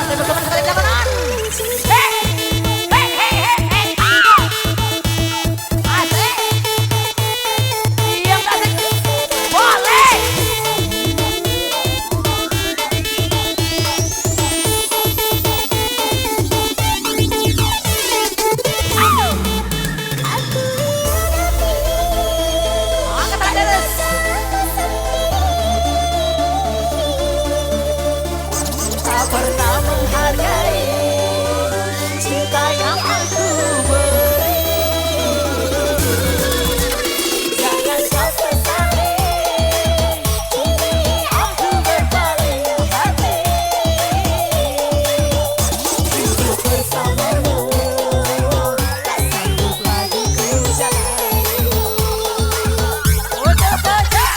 Masih bersama sekali jalanan. Hei, hei, hei, hei, hei. Asik. Diam asik. Boleh. Angkat tangan di atas. Tak pernah menghargai cinta yang aku beri. Jangan kau sesali aku berpaling hati. Hidup bersamamu tak sanggup lagi ku jalani. Udah pecah.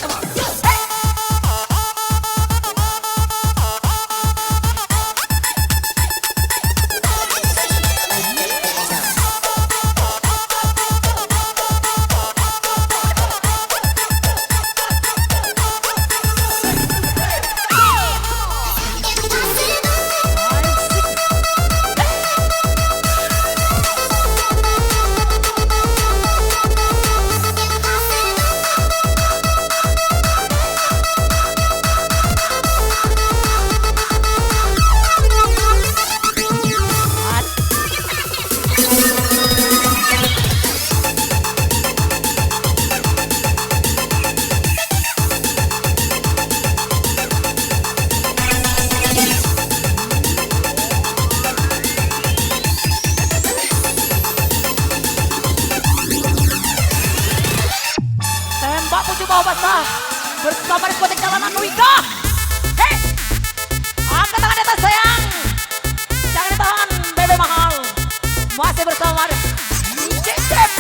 Come on. Tembak puju bawah basah bersama diskotik jalanan Wika. Hei, angkat tangan di atas sayang. Jangan ditahan, bebe mahal. Masih bersama DJ CP.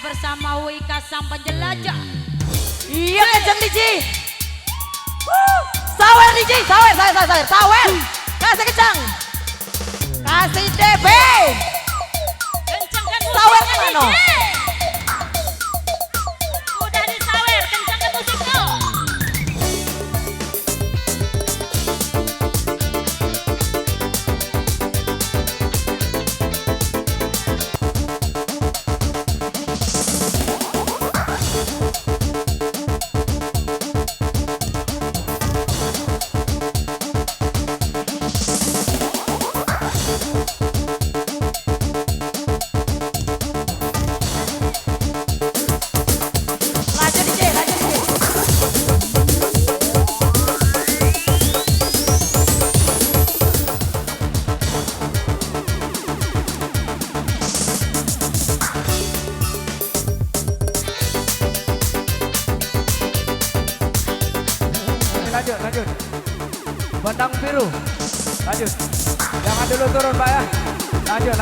bersama Wika sang penjelajah. Iya kenceng DJ. Sawer DJ, sawer. Kasih kenceng. Kasih DB. Kencangkan Sawer musiknya mana? DJ. Udah disawer, kencangkan musiknya. Lanjut DJ, lanjut DJ. Lanjut. Benang biru. Lanjut. Jangan dulu turun, Pak ya. Lanjut.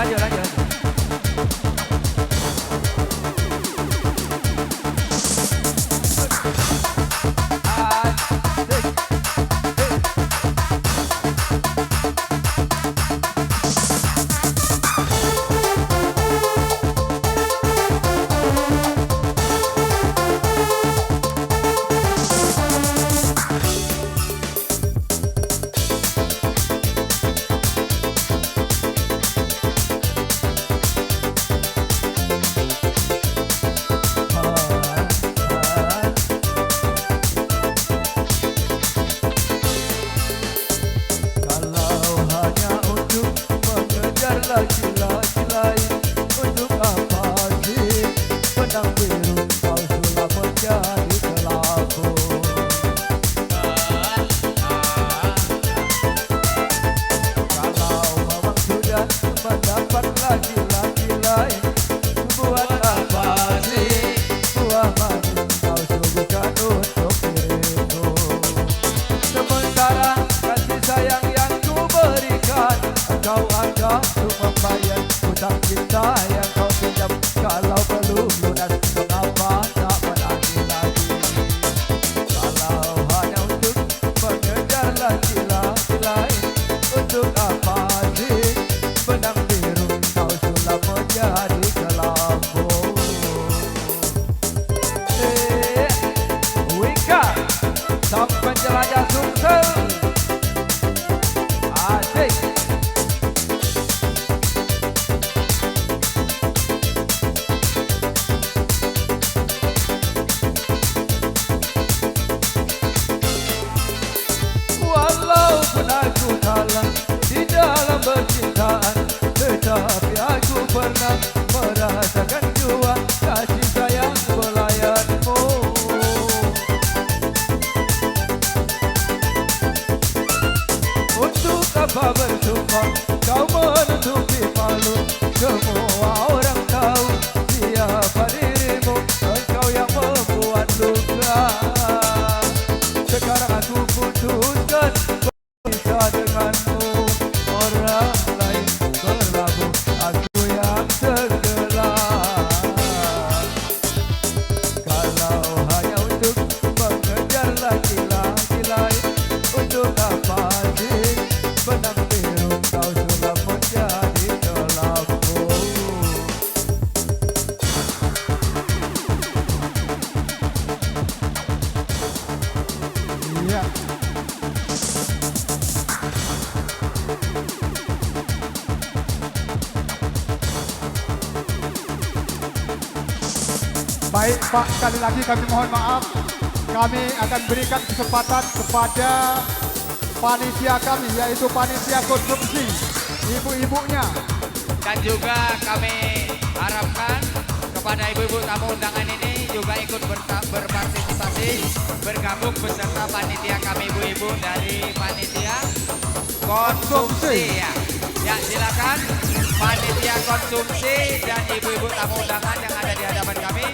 Kalau hanya untuk mengejar laki-laki lain, untuk apa sih benang biru kau sudah menjadi pelakon? Kalau memang sudah mendapat laki-laki lain, buat apa sih buah manis kau suguhkan untuk diriku? Sementara kasih sayang yang ku berikan, engkau anggap untuk membayar hutang cinta yang kau pinjam. Kalau belum lunas, mengapa tak menagih lagi? Kalau hanya untuk mengejar laki-laki lain, untuk apa sih benang biru kau sudah menjadi kelambu? Wika sang penjelajah Sumsel. Asik. Walaupun aku kalah di dalam percintaan, tetapi aku pernah merasakan jua kasih sayang pelayanmu. Untuk apa bersumpah kau menutupi malu? Semua orang tahu siapa dirimu, engkau yang membuat luka. Sekarang aku putuskan bisa denganmu, orang lain berlabuh, aku yang tenggelam. Kalau hanya untuk mengejar laki-laki lain, untuk apa sih benang biru kau sudah menjadi kelambu? Iya. Baik Pak, sekali lagi kami mohon maaf. Kami akan berikan kesempatan kepada panitia kami, yaitu panitia konsumsi, ibu-ibunya. Dan juga kami harapkan kepada ibu-ibu tamu undangan ini juga ikut berpartisipasi, bergabung beserta panitia kami ibu-ibu dari panitia konsumsi ya. Ya silakan panitia konsumsi dan ibu-ibu tamu undangan yang ada di hadapan kami.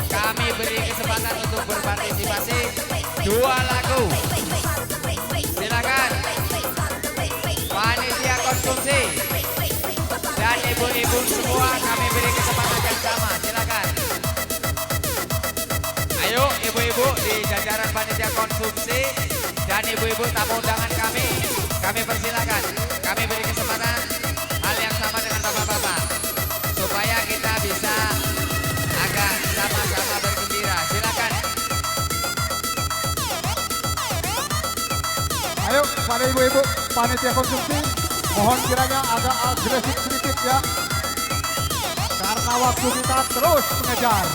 Kami beri kesempatan untuk berpartisipasi 2 lagu. Silakan panitia konsumsi dan ibu-ibu semua kami beri kesempatan yang sama. Silakan. konsumsi dan ibu-ibu tamu undangan kami persilakan, kami beri kesempatan hal yang sama dengan bapak-bapak supaya kita bisa agak sama-sama bergembira. Silakan. Ayo pada ibu-ibu panitia konsumsi, mohon kiranya agak agresif sedikit ya. Karena waktu kita terus mengejar.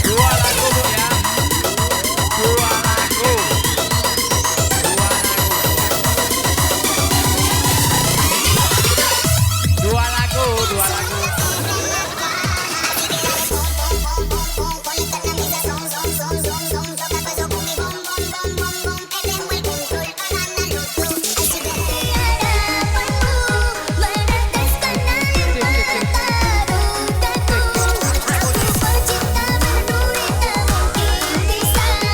Dua lagu Bu ya. Dua lagu. Dua lagu. Dua lagu.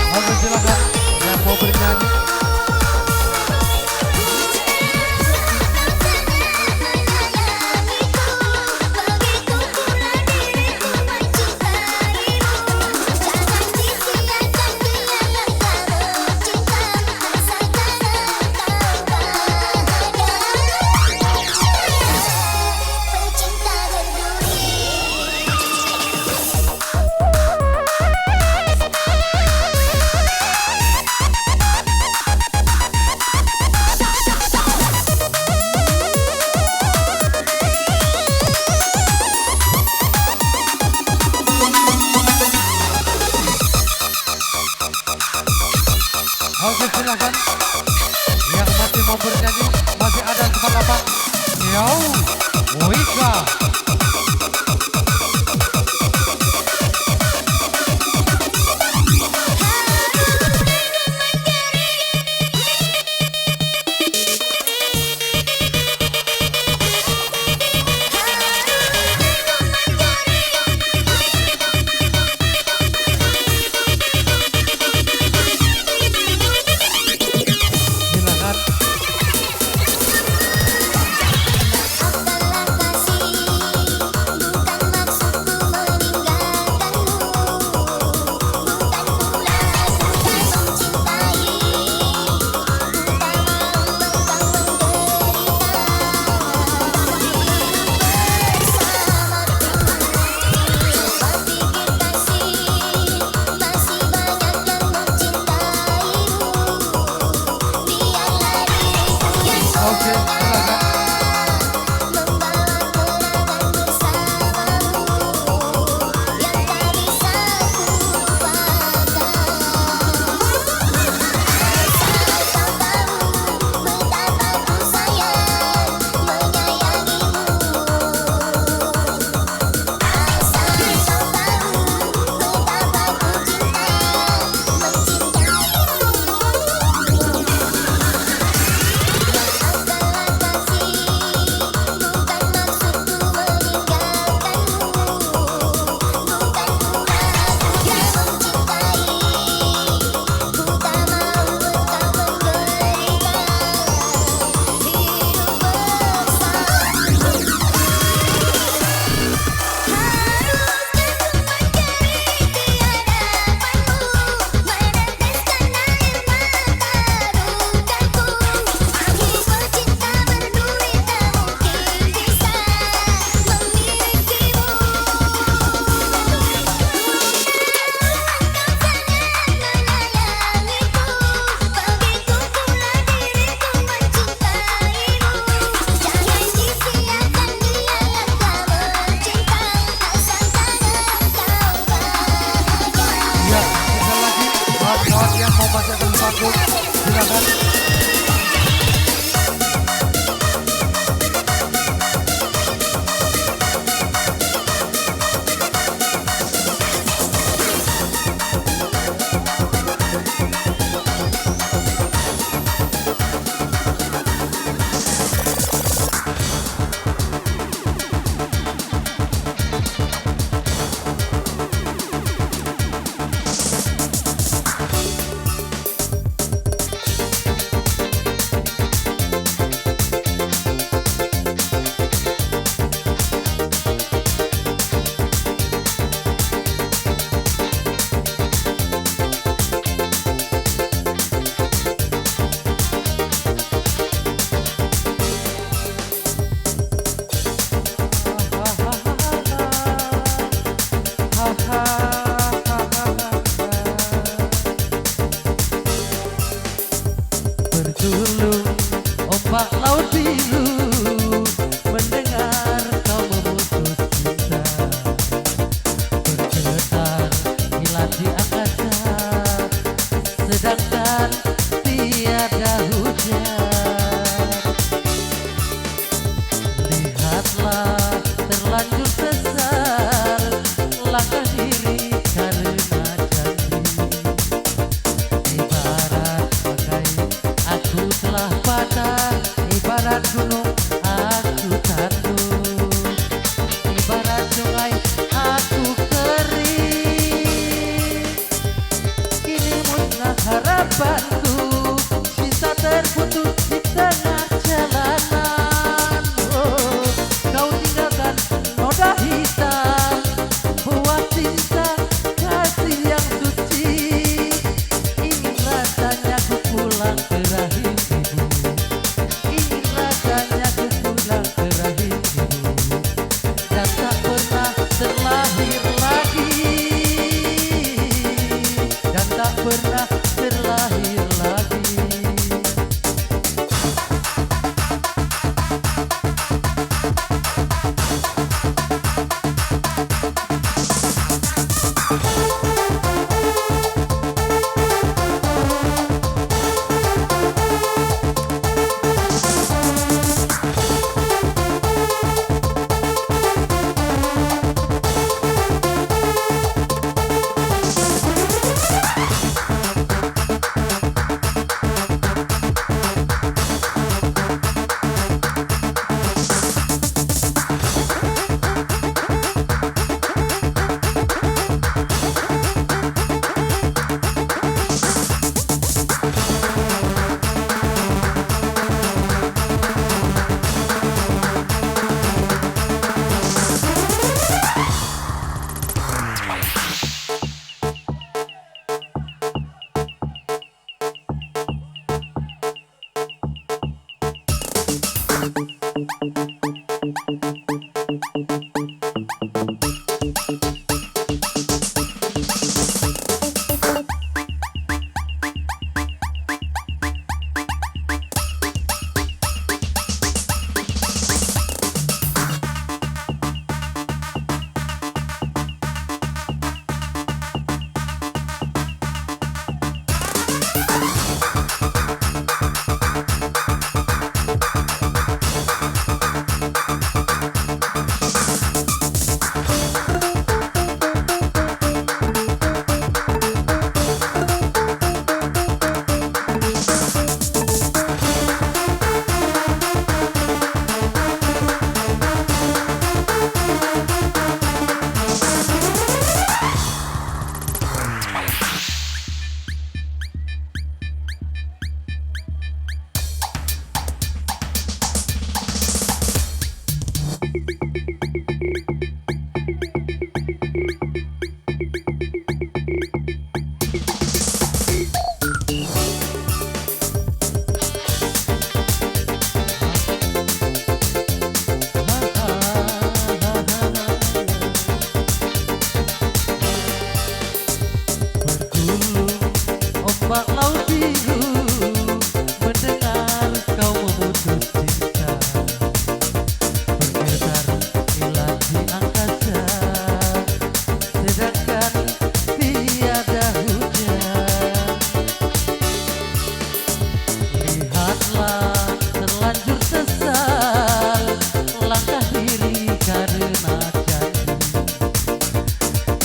Oke, silakan yang mau bernyanyi. Oke, silakan yang masih mau bernyanyi, masih ada kesempatan. Yo, Wika. Silakan. Oke, silakan. Bergulung ombak laut biru, mendengar kau memutus cinta. Bergetar kilat di angkasa, sedangkan tiada hujan. Lihatlah terlanjur sesal langkah diri karena janji. Ibarat bagai aku telah patah, ibarat gunung aku tandus, ibarat sungai aku kering. Kini musnah harapanku, cinta terputus di tengah jalanan. Oh, kau tinggalkan noda hitam, buat cinta kasih yang suci. Ingin rasanya ku pulang ke rahim ibu, ingin rasanya ku pulang ke rahim ibu, dan tak pernah terlahir lagi, dan tak pernah terlahir lagi. Ombak laut biru, mendengar kau memutus cinta. Bergetar kilat di angkasa, sedangkan tiada hujan. Lihatlah terlanjur sesal langkah diri karena janji.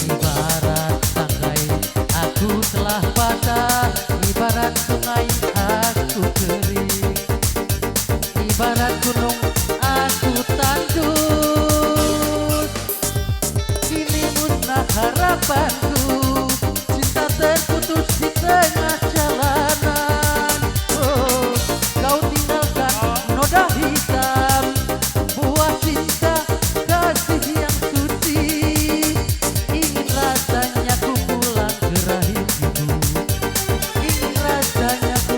Ibarat tangkai aku telah patah, ibarat sungai aku kering, ibarat gunung aku tandus. Kini musnah harapanku, cinta terputus di tengah jalanan. Oh, kau tinggalkan noda hitam, buah cinta kasih yang suci. Ingin rasanya ku pulang ke rahim ibu, ingin rasanya ku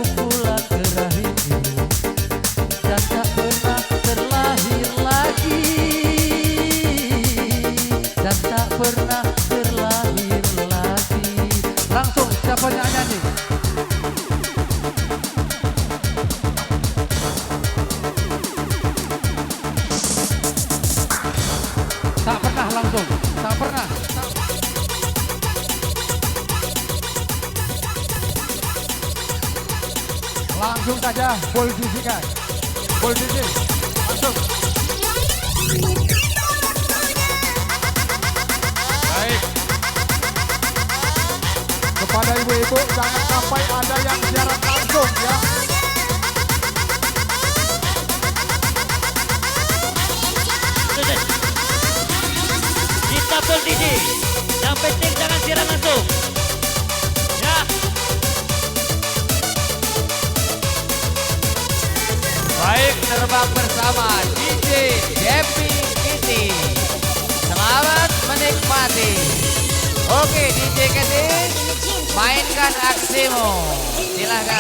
Langsung saja posisikan. Posisi. Langsung. Baik. Kepada ibu-ibu jangan sampai ada yang siaran langsung ya. Kita DJ. Yang penting jangan siaran langsung. Ya. Baik, terbang bersama DJ Depi Kitty. Selamat menikmati. Oke, DJ Kitty, mainkan aksimu. Silahkan.